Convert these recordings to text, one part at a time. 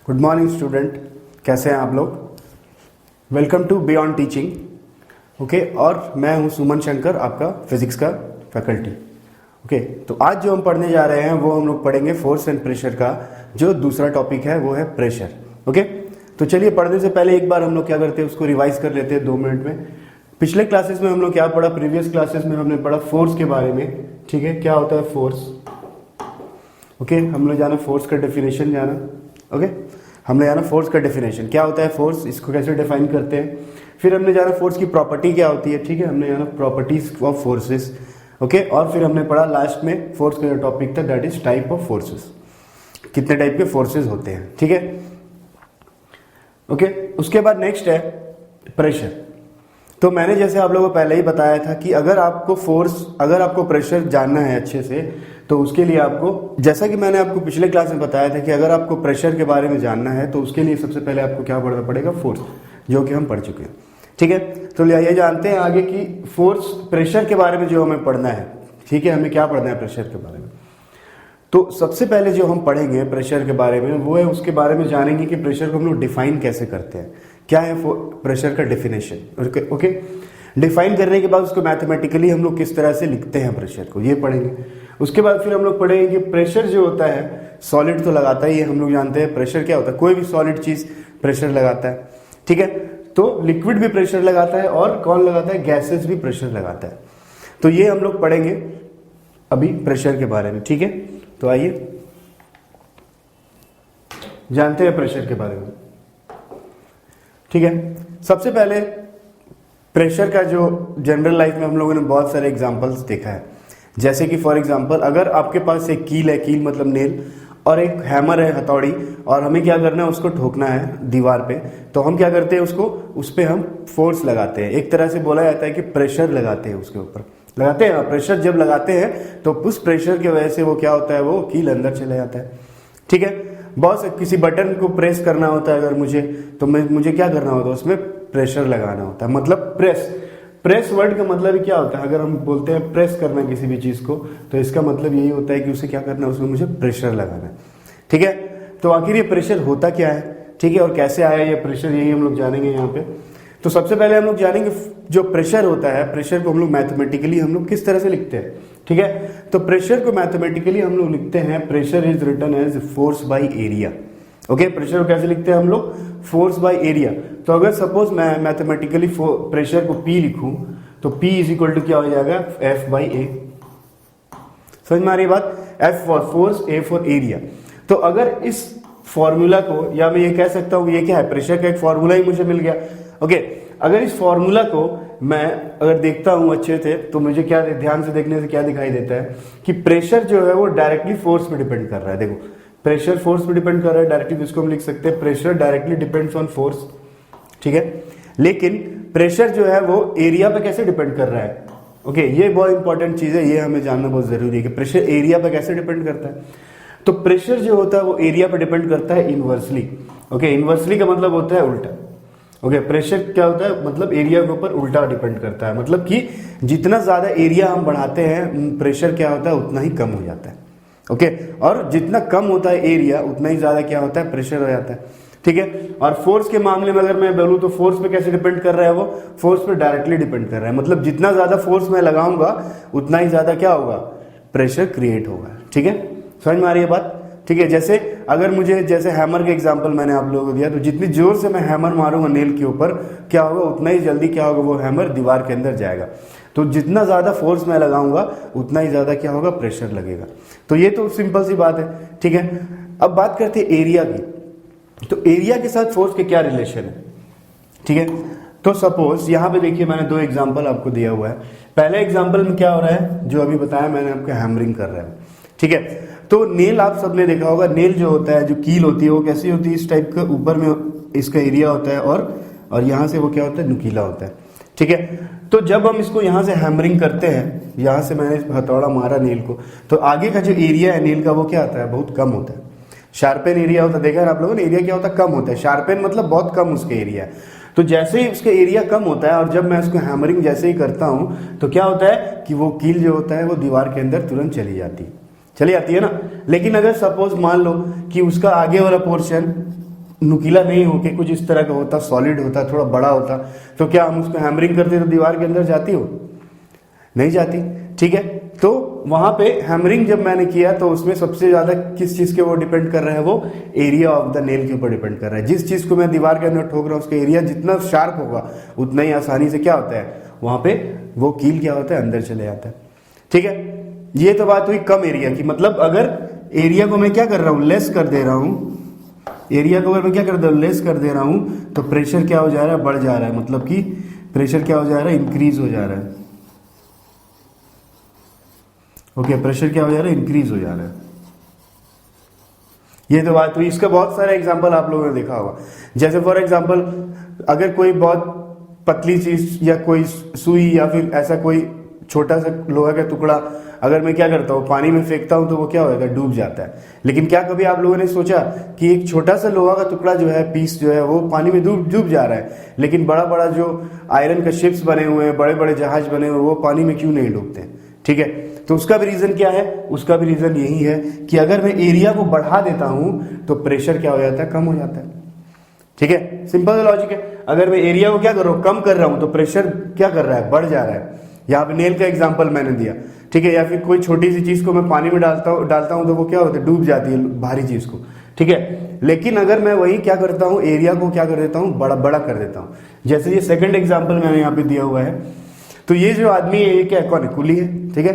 Good morning student, कैसे हैं आप लोग। Welcome to beyond teaching. Okay, और मैं हूं सुमन शंकर, आपका फिजिक्स का फैकल्टी। ओके, तो आज जो हम पढ़ने जा रहे हैं वो हम लोग पढ़ेंगे फोर्स एंड प्रेशर का जो दूसरा टॉपिक है वो है प्रेशर। ओके, तो चलिए पढ़ने से पहले एक बार हम लोग क्या करते हैं उसको रिवाइज कर लेते हैं 2 मिनट में। पिछले क्लासेस में हम लोग क्या पढ़ा, प्रीवियस क्लासेस में हमने पढ़ा फोर्स के बारे में। ठीक है, क्या होता है फोर्स। ओके, हम लोग जाना फोर्स का डेफिनेशन जाना। ओके, हमने जाना फोर्स का डेफिनेशन क्या होता है, फोर्स इसको कैसे डिफाइन करते हैं। फिर हमने जाना फोर्स की प्रॉपर्टी क्या होती है। ठीक है, हमने जाना प्रॉपर्टीज ऑफ फोर्सेस। ओके, और फिर हमने पढ़ा लास्ट में फोर्स का जो टॉपिक था that is type of forces, कितने टाइप के फोर्सेस होते हैं। ठीक है, ओके, उसके बाद नेक्स्ट है प्रेशर। तो मैंने जैसे आप लोगों को पहले ही बताया था कि अगर आपको प्रेशर जानना है अच्छे से तो उसके लिए आपको, जैसा कि मैंने आपको पिछले क्लास में बताया था कि अगर आपको प्रेशर के बारे में जानना है तो उसके लिए सबसे पहले आपको क्या पढ़ना पड़ेगा, फोर्स, जो कि हम पढ़ चुके हैं। ठीक है, तो ये जानते हैं आगे कि फोर्स प्रेशर के बारे में जो हमें पढ़ना है। ठीक है, हमें क्या पढ़ना है प्रेशर के बारे में। तो सबसे पहले जो हम पढ़ेंगे प्रेशर के बारे में वो है, उसके बारे में जानेंगे कि प्रेशर को हम लोग डिफाइन कैसे करते हैं, क्या है प्रेशर का डेफिनेशन। ओके, डिफाइन करने के बाद उसको मैथमेटिकली हम लोग किस तरह से लिखते हैं प्रेशर को, ये पढ़ेंगे। उसके बाद फिर हम लोग पढ़ेंगे कि प्रेशर जो होता है, सॉलिड तो लगाता ही है, हम लोग जानते हैं प्रेशर क्या होता है, कोई भी सॉलिड चीज प्रेशर लगाता है। ठीक है, तो लिक्विड भी प्रेशर लगाता है और कौन लगाता है, गैसेस भी प्रेशर लगाता है। तो ये हम लोग पढ़ेंगे अभी प्रेशर के बारे में। ठीक है, तो आइए जानते हैं प्रेशर के बारे में। ठीक है, सबसे पहले प्रेशर का जो जनरल लाइफ में हम लोगों ने बहुत सारे एग्जांपल्स देखा है। जैसे कि फॉर एग्जांपल अगर आपके पास एक कील है, कील मतलब नेल, और एक हैमर है, हथौड़ी, और हमें क्या करना है, उसको ठोकना है दीवार पे, तो हम क्या करते हैं, उस पे हम फोर्स लगाते हैं। एक तरह से बोला जाता है कि प्रेशर लगाते हैं, उसके ऊपर लगाते हैं। प्रेशर जब लगाते हैं तो उस प्रेशर की वजह से वो क्या होता है, वो कील अंदर चला जाता है। ठीक है, बहुत से किसी बटन को प्रेस करना होता है अगर मुझे क्या करना होता है, उसमें प्रेशर लगाना होता है। मतलब प्रेस वर्ड का मतलब क्या होता है, अगर हम बोलते हैं प्रेस करना किसी भी चीज को, तो इसका मतलब यही होता है कि उसे क्या करना है, उसमें मुझे प्रेशर लगाना है। ठीक है, तो आखिर ये प्रेशर होता क्या है, ठीक है, और कैसे आया ये प्रेशर, यही हम लोग जानेंगे यहाँ पे। तो सबसे पहले हम लोग जानेंगे जो प्रेशर होता है, प्रेशर को हम लोग मैथमेटिकली हम लोग किस तरह से लिखते हैं। ठीक है, तो प्रेशर को मैथमेटिकली हम लोग लिखते हैं, pressure is written as force by area. Okay, pressure को कैसे लिखते हैं हम लोग, फोर्स बाय एरिया। तो अगर सपोज मैं मैथमेटिकली प्रेशर को P लिखूं तो P इज इक्वल टू क्या हो जाएगा, F बाई A। समझ में आ रही बात, F for force, A for area. तो अगर इस फॉर्मूला को, या मैं ये कह सकता हूं ये क्या है, प्रेशर का एक फॉर्मूला ही मुझे मिल गया। ओके, अगर इस फॉर्मूला को मैं अगर देखता हूं अच्छे से तो मुझे क्या, ध्यान से देखने से क्या दिखाई देता है कि प्रेशर जो है वो डायरेक्टली फोर्स पे डिपेंड कर रहा है। देखो, प्रेशर फोर्स पे डिपेंड कर रहा है डायरेक्टली, तो इसको हम लिख सकते हैं pressure directly depends on force. ठीक है, लेकिन प्रेशर जो है वो एरिया पे कैसे डिपेंड कर रहा है। ओके, ये बहुत इंपॉर्टेंट चीज है, ये हमें जानना बहुत जरूरी है कि प्रेशर एरिया पे कैसे डिपेंड करता है। तो प्रेशर जो होता है वो एरिया पे डिपेंड करता है इनवर्सली। ओके, इनवर्सली का मतलब होता है उल्टा। ओके, प्रेशर क्या होता है, मतलब एरिया के ऊपर उल्टा डिपेंड करता है। मतलब कि जितना ज्यादा एरिया हम बढ़ाते हैं, प्रेशर क्या होता है उतना ही कम हो जाता है। ओके, और जितना कम होता है एरिया उतना ही ज्यादा क्या होता है, प्रेशर हो जाता है। ठीक है, और फोर्स के मामले में अगर मैं बोलूं तो फोर्स पे कैसे डिपेंड कर रहा है, वो फोर्स पे डायरेक्टली डिपेंड कर रहा है। मतलब जितना ज्यादा फोर्स मैं लगाऊंगा उतना ही ज्यादा क्या होगा, प्रेशर क्रिएट होगा। ठीक है, समझ में आ रही है बात। ठीक है, जैसे अगर मुझे, जैसे हैमर का एग्जांपल मैंने आप लोगों को दिया, तो जितनी जोर से मैं हैमर मारूंगा नेल के ऊपर, क्या होगा, उतना ही जल्दी क्या होगा, वो हैमर दीवार के अंदर जाएगा। तो जितना ज्यादा फोर्स मैं लगाऊंगा उतना ही ज्यादा क्या होगा, प्रेशर लगेगा। तो ये तो सिंपल सी बात है। ठीक है, अब बात करते हैं एरिया की। तो एरिया के साथ फोर्स के क्या रिलेशन है। ठीक है, तो सपोज यहां पे देखिए मैंने 2 एग्जांपल आपको दिया हुआ है। पहले एग्जांपल में क्या हो रहा है, जो अभी बताया मैंने आपको, हैमरिंग कर रहा है। ठीक है, तो नेल आप सबने देखा होगा, नेल जो होता है, जो कील होती है वो कैसी होती है, इस टाइप का, ऊपर में इसका एरिया होता है और यहां से वो क्या होता है, नुकीला होता है। ठीक है, तो जब हम इसको यहां से हैमरिंग करते हैं, यहां से मैंने हथौड़ा मारा नेल को, तो आगे का जो एरिया है नेल का वो क्या आता है, बहुत कम होता है। शार्पेन एरिया होता है, देखा है आप लोगों ने, एरिया क्या होता है, कम होता है। शार्पेन मतलब बहुत कम उसके एरिया है। तो जैसे ही उसका एरिया कम होता है और जब मैं उसको हैमरिंग जैसे ही करता हूं तो क्या होता है कि वो कील जो होता है वो दीवार के अंदर तुरंत चली जाती है ना। लेकिन अगर सपोज मान लो कि उसका आगे वाला पोर्शन नुकीला नहीं होके कुछ इस तरह का होता, सॉलिड होता, थोड़ा बड़ा होता, तो क्या हम उसको हैमरिंग करते तो दीवार के अंदर जाती हो? नहीं जाती। ठीक है, तो वहां पे हैमरिंग जब मैंने किया तो उसमें सबसे ज्यादा किस चीज के वो डिपेंड कर रहा है? वो एरिया ऑफ द नेल के ऊपर डिपेंड कर रहा है। जिस चीज को मैं दीवार के अंदर ठोक रहा हूं उसका एरिया जितना शार्प होगा उतना ही आसानी से क्या होता है, वहां पे वो कील क्या होता है, अंदर चले जाता है। ठीक है, ये तो बात हुई कम एरिया की। मतलब अगर एरिया को मैं क्या कर रहा हूं, लेस कर दे रहा हूं, एरिया को अगर मैं क्या कर दे रहा हूं, लेस कर दे रहा हूं, तो प्रेशर क्या हो जा रहा है, बढ़ जा रहा है। मतलब कि प्रेशर क्या हो जा रहा है, इंक्रीज हो जा रहा है। ओके, प्रेशर क्या हो जा रहा है, इंक्रीज हो जा रहा है। ये तो बात हुई। इसका बहुत सारे एग्जांपल आप लोगों ने देखा होगा। जैसे फॉर एग्जांपल अगर कोई बहुत पतली चीज या कोई सुई या फिर ऐसा कोई छोटा सा लोहा का टुकड़ा अगर मैं क्या करता हूँ, पानी में फेंकता हूं तो वो क्या होगा, डूब जाता है। लेकिन क्या कभी आप लोगों ने सोचा कि एक छोटा सा लोहा का टुकड़ा जो है, पीस जो है, वो पानी में डूब जा रहा है, लेकिन बड़ा बड़ा जो आयरन का शिप्स बने हुए हैं, बड़े बड़े जहाज बने हुए हैं, वो पानी में क्यों नहीं डूबते? ठीक है, तो उसका भी रीजन क्या है? उसका भी रीजन यही है कि अगर मैं एरिया को बढ़ा देता हूं तो प्रेशर क्या हो जाता है, कम हो जाता है। ठीक है, सिंपल लॉजिक है। अगर मैं एरिया को क्या कर रहा हूं, कम कर रहा हूं, तो प्रेशर क्या कर रहा है, बढ़ जा रहा है। यहाँ पे नेल का एग्जांपल मैंने दिया। ठीक है, या फिर कोई छोटी सी चीज को मैं पानी में डालता हूं तो वो क्या होता है, डूब जाती है भारी चीज को। ठीक है, लेकिन अगर मैं वही क्या करता हूं, एरिया को क्या कर देता हूं, बड़ा बड़ा कर देता हूं। जैसे ये सेकंड एग्जाम्पल मैंने यहाँ पे दिया हुआ है। तो ये जो आदमी है, ये क्या कौन है, कुली है। ठीक है,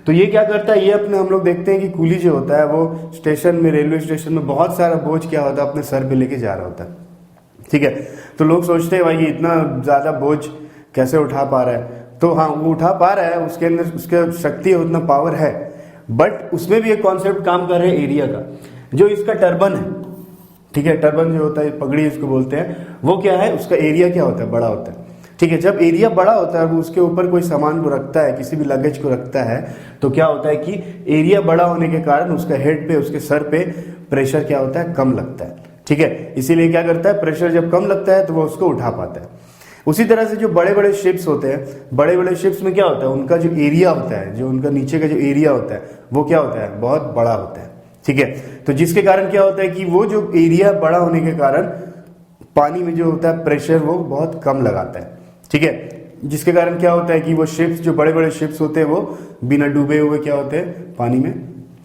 तो ये क्या करता है, ये अपने हम लोग देखते हैं कि कुली जो होता है वो स्टेशन में, रेलवे स्टेशन में बहुत सारा बोझ क्या होता है, अपने सर पे लेके जा रहा होता है। ठीक है, तो लोग सोचते हैं भाई ये इतना ज्यादा बोझ कैसे उठा पा रहा है? तो हाँ, वो उठा पा रहा है, उसके अंदर उसके शक्ति है, उतना पावर है, बट उसमें भी एक कॉन्सेप्ट काम कर रहे हैं एरिया का। जो इसका टर्बन है, ठीक है, टर्बन जो होता है, पगड़ी इसको बोलते हैं, वो क्या है, उसका एरिया क्या होता है, बड़ा होता है। ठीक है, जब एरिया बड़ा होता है, वो उसके ऊपर कोई सामान को रखता है, किसी भी लगेज को रखता है, तो क्या होता है कि एरिया बड़ा होने के कारण उसका हेड पे, उसके सर पे प्रेशर क्या होता है, कम लगता है। ठीक है, इसीलिए क्या करता है, प्रेशर जब कम लगता है तो वो उसको उठा पाता है। उसी तरह से जो बड़े बड़े शिप्स होते हैं, बड़े बड़े शिप्स में क्या होता है, उनका जो एरिया होता है, जो उनका नीचे का जो एरिया होता है, वो क्या होता है, बहुत बड़ा होता है। ठीक है, तो जिसके कारण क्या होता है कि वो जो एरिया बड़ा होने के कारण पानी में जो होता है प्रेशर वो बहुत कम लगाता है। ठीक है, जिसके कारण क्या होता है कि वो शिप्स, जो बड़े बड़े शिप्स होते हैं, वो बिना डूबे हुए क्या होते हैं, पानी में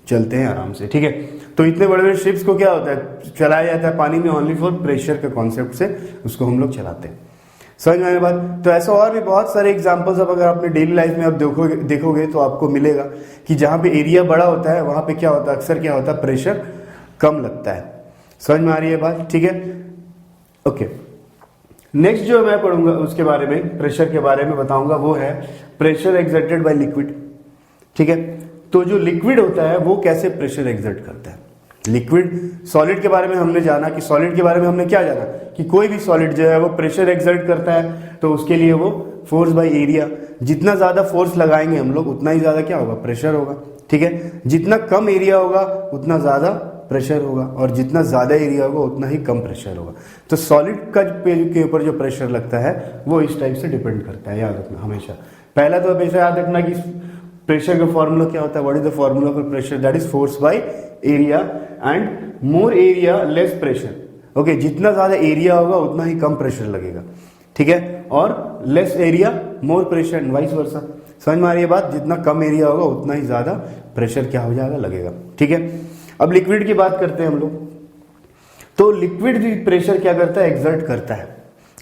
चलते हैं आराम से। ठीक है, तो इतने बड़े बड़े शिप्स को क्या होता है, चलाया जाता है पानी में ओनली फॉर प्रेशर के कॉन्सेप्ट से उसको हम लोग चलाते हैं। समझ में आने बात? तो ऐसा और भी बहुत सारे एग्जांपल्स अब अगर आपने डेली लाइफ में आप देखोगे तो आपको मिलेगा कि जहां पे एरिया बड़ा होता है वहां पे क्या होता है, अक्सर क्या होता है, प्रेशर कम लगता है। समझ में आ रही है बात? ठीक है, ओके। नेक्स्ट जो मैं पढ़ूंगा उसके बारे में, प्रेशर के बारे में बताऊंगा, वो है प्रेशर एक्सर्टेड बाय लिक्विड। ठीक है, तो जो लिक्विड होता है वो कैसे प्रेशर एक्सर्ट करता है। लिक्विड, सॉलिड के बारे में हमने जाना कि सॉलिड के बारे में हमने क्या जाना कि कोई भी सॉलिड जो है वो प्रेशर एक्सर्ट करता है, तो उसके लिए वो फोर्स बाय एरिया, जितना ज्यादा फोर्स लगाएंगे हम लोग उतना ही ज्यादा क्या होगा, प्रेशर होगा। ठीक है, जितना कम एरिया होगा उतना ज्यादा प्रेशर होगा, और जितना ज्यादा एरिया होगा उतना ही कम प्रेशर होगा। तो सॉलिड का के ऊपर जो प्रेशर लगता है वो इस टाइप से डिपेंड करता है, याद रखना हमेशा। पहला तो हमेशा याद रखना कि प्रेशर का फॉर्मूला क्या होता है, what is the formula for pressure, that is force by area, and more area less pressure. Okay, जितना ज्यादा एरिया होगा उतना ही कम प्रेशर लगेगा। ठीक है, और less area more pressure and vice versa. समझ में आ रही है बात? जितना कम एरिया होगा उतना ही ज्यादा प्रेशर क्या हो जाएगा, लगेगा। ठीक है, अब लिक्विड की बात करते हैं हम लोग। तो लिक्विड भी प्रेशर क्या करता है, एक्सर्ट करता है।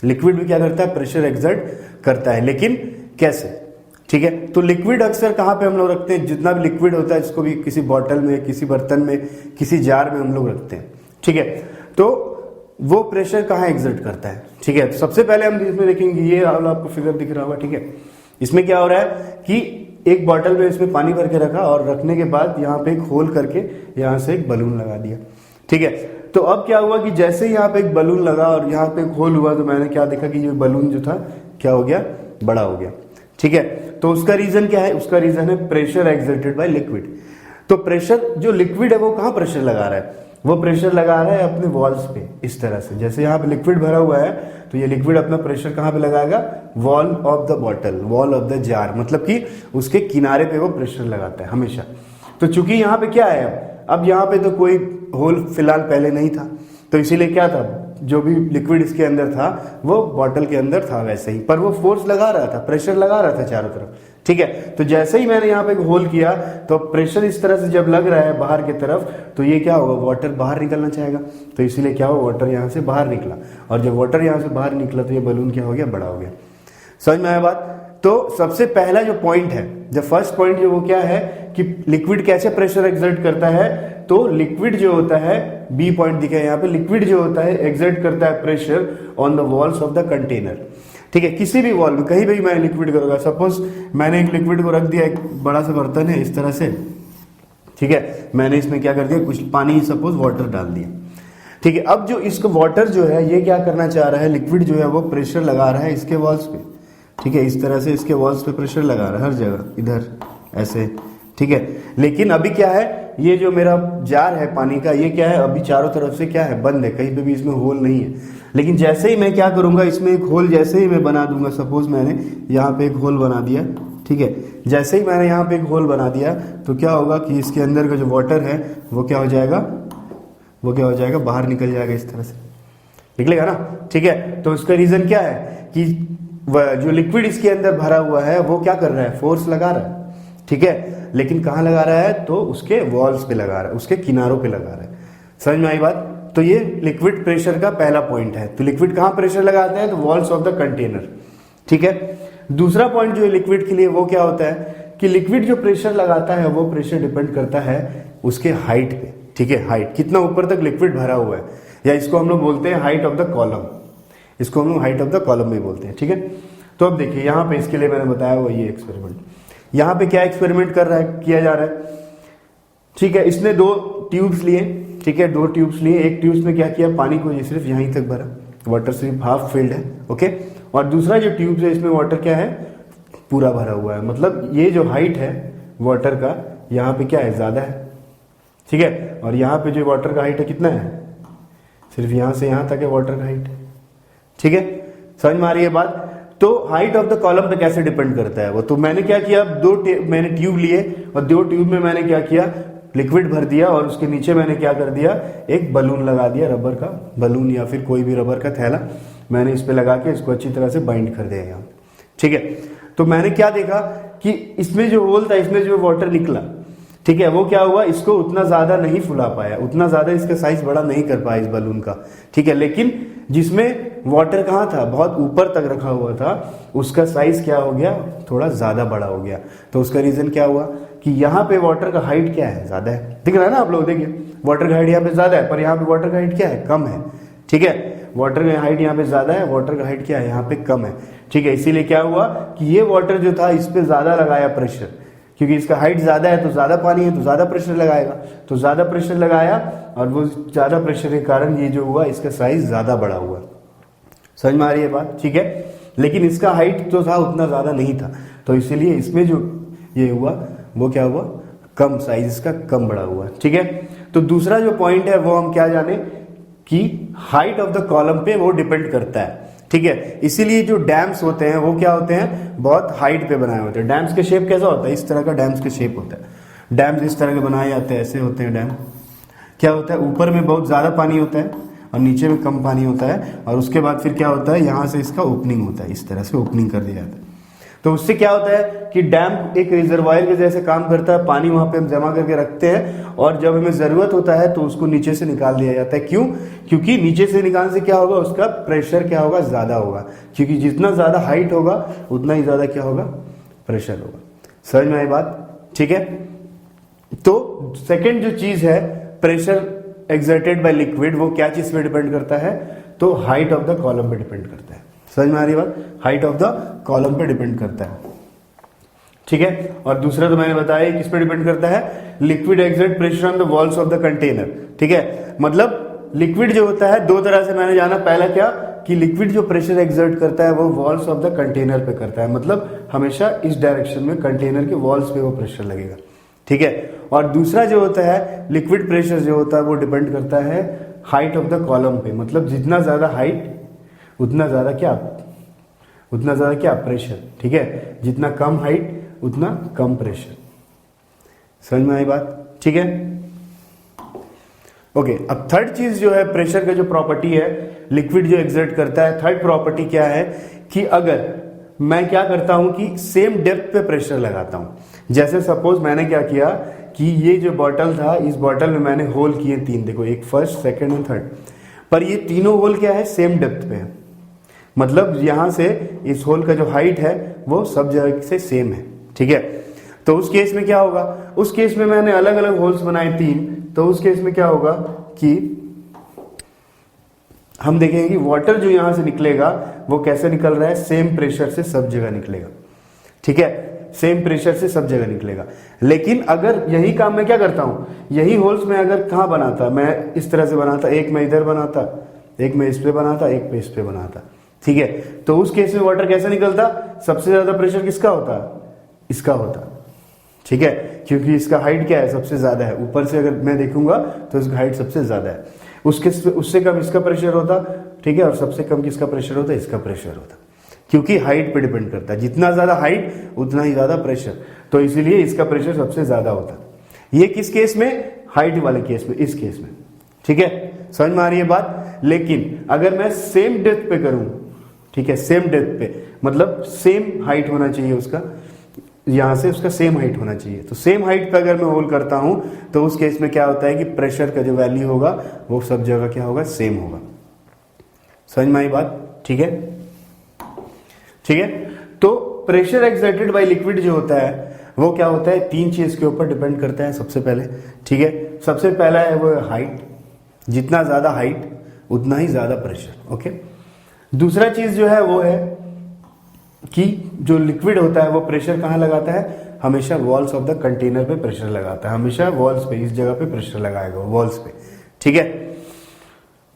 लिक्विड भी क्या करता है, प्रेशर एक्सर्ट करता है, लेकिन कैसे? ठीक है, तो लिक्विड अक्सर कहां पे हम लोग रखते हैं, जितना भी लिक्विड होता है इसको भी किसी बॉटल में, किसी बर्तन में, किसी जार में हम लोग रखते हैं। ठीक है, तो वो प्रेशर कहां एक्सर्ट करता है। ठीक है, तो सबसे पहले हम इसमें देखेंगे, ये आपको फिगर दिख रहा होगा। ठीक है, इसमें क्या हो रहा है कि एक बॉटल में इसमें पानी भर के रखा, और रखने के बाद यहाँ पे एक होल करके यहाँ से एक बलून लगा दिया। ठीक है, तो अब क्या हुआ कि जैसे यहाँ पे एक बलून लगा और यहाँ पे एक होल हुआ, तो मैंने क्या देखा कि ये बलून जो था क्या हो गया, बड़ा हो गया। ठीक है, तो उसका रीजन क्या है, उसका रीजन है प्रेशर एक्सर्टेड बाय लिक्विड। तो प्रेशर, जो लिक्विड है वो कहाँ प्रेशर लगा रहा है, वो प्रेशर लगा रहा है अपने वॉल्स पे, इस तरह से। जैसे यहाँ पे लिक्विड भरा हुआ है तो ये लिक्विड अपना प्रेशर कहाँ पे लगाएगा, wall of the bottle, wall of the jar, मतलब कि उसके किनारे पे वो प्रेशर लगाता है हमेशा। तो चूंकि यहाँ पे क्या है, अब यहाँ पे तो कोई होल फिलहाल पहले नहीं था, तो इसीलिए क्या था, जो भी लिक्विड इसके अंदर था वो बॉटल के अंदर था वैसे ही, पर वो फोर्स लगा रहा था, प्रेशर लगा रहा था चारों तरफ। ठीक है, तो जैसे ही मैंने यहाँ पे एक होल किया तो प्रेशर इस तरह से जब लग रहा है बाहर की तरफ, तो ये क्या होगा, वाटर बाहर निकलना चाहेगा, तो इसीलिए क्या हुआ, वाटर यहाँ से बाहर निकला, और जब वाटर यहाँ से बाहर निकला तो ये बलून क्या हो गया, बड़ा हो गया। समझ में आया बात? तो सबसे पहला जो पॉइंट है, जो फर्स्ट पॉइंट जो वो क्या है कि लिक्विड कैसे प्रेशर एक्सर्ट करता है, तो लिक्विड जो होता है, बी पॉइंट दिखा है यहाँ पे, लिक्विड जो होता है एक्सर्ट करता है pressure on the walls of the container. ठीक है, किसी भी वॉल में कहीं भी मैं लिक्विड करूंगा, सपोज मैंने एक लिक्विड को रख दिया, एक बड़ा सा बर्तन है इस तरह से, ठीक है, मैंने इसमें क्या कर दिया, कुछ पानी सपोज वाटर डाल दिया। ठीक है, अब जो इसको वाटर जो है ये क्या करना चाह रहा है, लिक्विड जो है वो प्रेशर लगा रहा है इसके वॉल्स पे। ठीक है, इस तरह से इसके वॉल्स पे प्रेशर लगा रहा है हर जगह, इधर ऐसे। ठीक है, लेकिन अभी क्या है, ये जो मेरा जार है पानी का, ये क्या है, अभी चारों तरफ से क्या है, बंद है, कहीं पे भी इसमें होल नहीं है। लेकिन जैसे ही मैं क्या करूंगा, इसमें एक होल जैसे ही मैं बना दूंगा, सपोज मैंने यहाँ पे एक होल बना दिया। ठीक है, जैसे ही मैंने यहाँ पे एक होल बना दिया तो क्या होगा कि इसके अंदर का जो वाटर है वो क्या हो जाएगा, वो क्या हो जाएगा, बाहर निकल जाएगा, इस तरह से निकलेगा ना। ठीक है, तो इसका रीजन क्या है कि जो लिक्विड इसके अंदर भरा हुआ है वो क्या कर रहा है, फोर्स लगा रहा है। ठीक है, लेकिन कहाँ लगा रहा है, तो उसके वॉल्स पे लगा रहा है, उसके किनारों पे लगा रहा है। समझ में आई बात? तो ये लिक्विड प्रेशर का पहला पॉइंट है। तो लिक्विड कहाँ प्रेशर लगाते हैं, तो वॉल्स ऑफ द कंटेनर। ठीक है, दूसरा पॉइंट जो है लिक्विड के लिए वो क्या होता है कि लिक्विड जो प्रेशर लगाता है वो प्रेशर डिपेंड करता है उसके हाइट पे। ठीक है, हाइट, कितना ऊपर तक लिक्विड भरा हुआ है, या इसको हम लोग बोलते हैं हाइट ऑफ द कॉलम, इसको हम लोग हाइट ऑफ द कॉलम में बोलते हैं। ठीक है, तो अब देखिए यहाँ पे इसके लिए मैंने बताया वो ये एक्सपेरिमेंट, यहाँ पे क्या एक्सपेरिमेंट कर रहा है, किया जा रहा है। ठीक है, इसने दो ट्यूब्स लिए। ठीक है, दो ट्यूब्स लिए, एक ट्यूब्स में क्या किया, पानी को ये सिर्फ यहीं तक भरा, वाटर सिर्फ हाफ फिल्ड है। ओके, और दूसरा जो ट्यूब है इसमें वाटर क्या है, पूरा भरा हुआ है, मतलब ये जो हाइट है वाटर का यहाँ पे क्या है, ज्यादा है। ठीक है, और यहाँ पे जो वाटर का हाइट है कितना है, सिर्फ यहाँ से यहाँ तक है वाटर का हाइट। ठीक है, समझ में आ रही है बात? तो हाइट ऑफ द कॉलम पे कैसे डिपेंड करता है वो, तो मैंने क्या किया, मैंने ट्यूब लिए और दो ट्यूब में मैंने क्या किया, लिक्विड भर दिया, और उसके नीचे मैंने क्या कर दिया, एक बलून लगा दिया, रबर का बलून या फिर कोई भी रबर का थैला मैंने इस पे लगा के इसको अच्छी तरह से बाइंड कर दिया यहाँ। ठीक है, तो मैंने क्या देखा कि इसमें जो होल था, इसमें जो वाटर निकला, ठीक है, वो क्या हुआ, इसको उतना ज्यादा नहीं फुला पाया, उतना ज्यादा इसका साइज बड़ा नहीं कर पाया इस बलून का। ठीक है, लेकिन जिसमें वाटर कहाँ था, बहुत ऊपर तक रखा हुआ था, उसका साइज क्या हो गया, थोड़ा ज्यादा बड़ा हो गया। तो उसका रीजन क्या हुआ कि यहाँ पे वाटर का हाइट क्या है, ज्यादा है। दिख रहा है ना आप लोग, देखिए वाटर का हाइट यहाँ पे ज्यादा है, पर यहाँ पे वाटर का हाइट क्या है, कम है। ठीक है, वाटर का हाइट यहाँ पे ज्यादा है, वाटर का हाइट क्या है, यहाँ पे कम है। ठीक है, इसीलिए क्या हुआ कि ये वाटर जो था इस पे ज्यादा लगाया प्रेशर, क्योंकि इसका हाइट ज्यादा है तो ज्यादा पानी है तो ज्यादा प्रेशर लगाएगा, तो ज्यादा प्रेशर लगाया, और वो ज्यादा प्रेशर के कारण ये जो हुआ इसका साइज ज्यादा बड़ा हुआ। समझ में आ रही है बात? ठीक है, लेकिन इसका हाइट जो था उतना ज्यादा नहीं था, तो इसीलिए इसमें जो ये हुआ वो क्या हुआ, कम साइज इसका कम बड़ा हुआ। ठीक है, तो दूसरा जो पॉइंट है वो हम क्या जाने कि हाइट ऑफ द कॉलम पे वो डिपेंड करता है। ठीक है, इसीलिए जो डैम्स होते हैं वो क्या होते हैं, बहुत हाइट पे बनाए होते हैं। डैम्स के शेप कैसा होता है, इस तरह का डैम्स के शेप होता है। डैम्स इस तरह के बनाए जाते हैं, ऐसे होते हैं डैम। क्या होता है, ऊपर में बहुत ज्यादा पानी होता है और नीचे में कम पानी होता है, और उसके बाद फिर क्या होता है, यहाँ से इसका ओपनिंग होता है, इस तरह से ओपनिंग कर दिया जाता है। तो उससे क्या होता है कि डैम एक रिजर्वायर के जैसे काम करता है, पानी वहां पे हम जमा करके रखते हैं, और जब हमें जरूरत होता है तो उसको नीचे से निकाल दिया जाता है। क्यों? क्योंकि नीचे से निकालने से क्या होगा, उसका प्रेशर क्या होगा, ज्यादा होगा, क्योंकि जितना ज्यादा हाइट होगा उतना ही ज्यादा क्या होगा, प्रेशर होगा। समझ में आई बात? ठीक है, तो सेकेंड जो चीज है, प्रेशर एक्सर्टेड बाय लिक्विड, वो क्या चीज पे डिपेंड करता है, तो हाइट ऑफ द कॉलम पे डिपेंड करता है। समझ में आ रही बात? हाइट ऑफ द कॉलम पे डिपेंड करता है। ठीक है, और दूसरा तो मैंने बताया किस पे डिपेंड करता है, liquid exert pressure on the walls of the container. ठीक है, मतलब लिक्विड जो होता है दो तरह से मैंने जाना, पहला क्या कि लिक्विड जो प्रेशर एक्सर्ट करता है वो वॉल्स ऑफ द कंटेनर पे करता है, मतलब हमेशा इस डायरेक्शन में कंटेनर के वॉल्स पे वो प्रेशर लगेगा। ठीक है, और दूसरा जो होता है लिक्विड प्रेशर जो होता है वो डिपेंड करता है हाइट ऑफ द कॉलम पे, मतलब जितना ज्यादा हाइट उतना ज्यादा क्या प्रेशर। ठीक है, जितना कम हाइट उतना कम प्रेशर। समझ में आई बात? ठीक है, ओके, अब थर्ड चीज जो है प्रेशर का जो प्रॉपर्टी है लिक्विड जो एग्जर्ट करता है, थर्ड प्रॉपर्टी क्या है कि अगर मैं क्या करता हूं कि सेम डेप्थ पे प्रेशर लगाता हूं। जैसे सपोज मैंने क्या किया कि ये जो बॉटल था, इस बॉटल में मैंने होल किए 3, देखो एक फर्स्ट, सेकंड और थर्ड, पर ये तीनों होल क्या है, सेम डेप्थ पे है। मतलब यहां से इस होल का जो हाइट है वो सब जगह से सेम है, ठीक है। तो उस केस में क्या होगा, उस केस में मैंने अलग अलग होल्स बनाए 3, तो उस केस में क्या होगा कि हम देखेंगे कि वाटर जो यहां से निकलेगा वो कैसे निकल रहा है, सेम प्रेशर से सब जगह निकलेगा, ठीक है, सेम प्रेशर से सब जगह निकलेगा। लेकिन अगर यही काम मैं क्या करता हूं, यही होल्स मैं अगर कहां बनाता, मैं इस तरह से बनाता, एक मैं इधर बनाता, एक मैं इस पे बनाता, एक पे इस पे बनाता, ठीक है, तो उस केस में वाटर कैसे निकलता, सबसे ज्यादा प्रेशर किसका होता, इसका होता, ठीक है, क्योंकि इसका हाइट क्या है, सबसे ज्यादा है। ऊपर से अगर मैं देखूंगा तो इसका हाइट सबसे ज्यादा है, उससे कम इसका प्रेशर होता, ठीक है, और सबसे कम किसका प्रेशर होता, इसका प्रेशर होता, क्योंकि हाइट पे डिपेंड करता है, जितना ज्यादा हाइट उतना ही ज्यादा प्रेशर, तो इसीलिए इसका प्रेशर सबसे ज्यादा होता है। ये किस केस में, हाइट वाले केस में, इस केस में, ठीक है, समझ में आ रही है बात। लेकिन अगर मैं सेम डेप्थ पे करूं, ठीक है, सेम डेप्थ पे मतलब सेम हाइट होना चाहिए उसका, यहां से उसका सेम हाइट होना चाहिए, तो सेम हाइट पे अगर मैं होल करता हूं तो उस केस में क्या होता है कि प्रेशर का जो वैल्यू होगा वो सब जगह क्या होगा, सेम होगा। समझ में आई बात, ठीक है, ठीक है। तो प्रेशर एक्सर्टेड बाय लिक्विड जो होता है वो क्या होता है, 3 चीज के ऊपर डिपेंड करता है सबसे पहले, ठीक है। सबसे पहला है वो हाइट, जितना ज्यादा हाइट उतना ही ज्यादा प्रेशर, ओके। दूसरा चीज जो है वो है कि जो लिक्विड होता है वो प्रेशर कहां लगाता है, हमेशा वॉल्स ऑफ द कंटेनर पे प्रेशर लगाता है, हमेशा वॉल्स पे, इस जगह पे प्रेशर लगाएगा वॉल्स पे, ठीक है।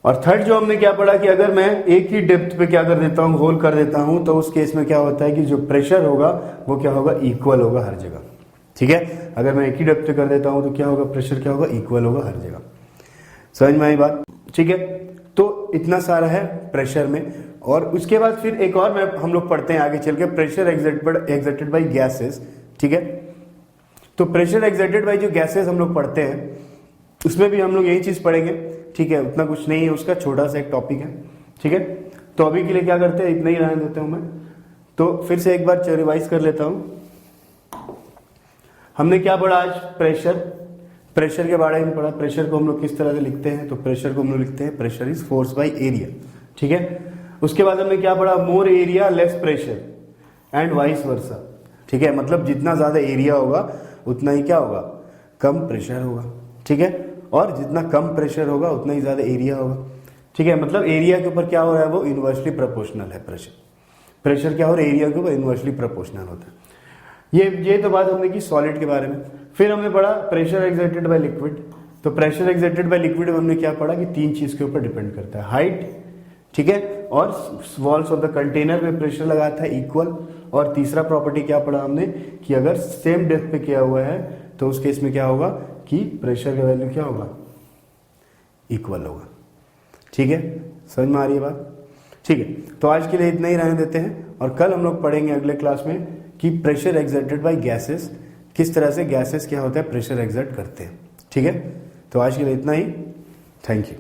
और थर्ड जो हमने क्या पढ़ा कि अगर मैं एक ही डेप्थ पे क्या कर देता हूं, होल कर देता हूं, तो उस केस में क्या होता है कि जो प्रेशर होगा वो क्या होगा, इक्वल होगा हर जगह, ठीक है। अगर मैं एक ही डेप्थ पे कर देता हूं तो क्या होगा, प्रेशर क्या होगा, इक्वल होगा हर जगह। समझ में आई बात, ठीक है। तो इतना सारा है प्रेशर में। और उसके बाद फिर एक और हम लोग पढ़ते हैं आगे चल के, प्रेशर एक्सर्टेड बाय गैसेस, ठीक है। तो प्रेशर एक्सर्टेड बाय जो गैसेस हम लोग पढ़ते हैं उसमें भी हम लोग यही चीज पढ़ेंगे, ठीक है, उतना कुछ नहीं है, उसका छोटा सा एक टॉपिक है, ठीक है। तो अभी के लिए क्या करते हैं, इतना ही रहने देता हूं मैं। तो फिर से एक बार रिवाइज कर लेता हूं। हमने क्या पढ़ा आज, प्रेशर के बारे में पढ़ा। प्रेशर को हम लोग किस तरह से लिखते हैं, तो प्रेशर को हम लोग लिखते हैं pressure is force by area, ठीक है। उसके बाद हमने क्या पढ़ा, more area less pressure and vice versa, ठीक है, मतलब जितना ज्यादा एरिया होगा उतना ही क्या होगा, कम प्रेशर होगा, ठीक है, और जितना कम प्रेशर होगा उतना ही ज्यादा एरिया होगा, ठीक है। मतलब एरिया के ऊपर क्या हो रहा है, वो इनवर्सली प्रोपोर्शनल है प्रेशर क्या हो रहा है, एरिया के ऊपर इनवर्सली प्रोपोर्शनल होता है। ये तो बात हमने की सॉलिड के बारे में। फिर हमने पढ़ा प्रेशर एक्सर्टेड बाय लिक्विड। तो प्रेशर एक्सर्टेड बाय लिक्विड में हमने क्या पढ़ा कि 3 चीज के ऊपर डिपेंड करता है, हाइट, ठीक है, और वॉल्स ऑफ द कंटेनर में प्रेशर लगाता है इक्वल, और तीसरा प्रॉपर्टी क्या पढ़ा हमने कि अगर सेम डेप्थ पे किया हुआ है तो उस केस में क्या होगा कि प्रेशर का वैल्यू क्या होगा, इक्वल होगा, ठीक है। समझ में आ रही है बात, ठीक है। तो आज के लिए इतना ही रहने देते हैं, और कल हम लोग पढ़ेंगे अगले क्लास में कि प्रेशर एक्सर्टेड बाय गैसेस, किस तरह से गैसेस क्या होता है प्रेशर एक्सर्ट करते हैं, ठीक है। तो आज के लिए इतना ही, थैंक यू।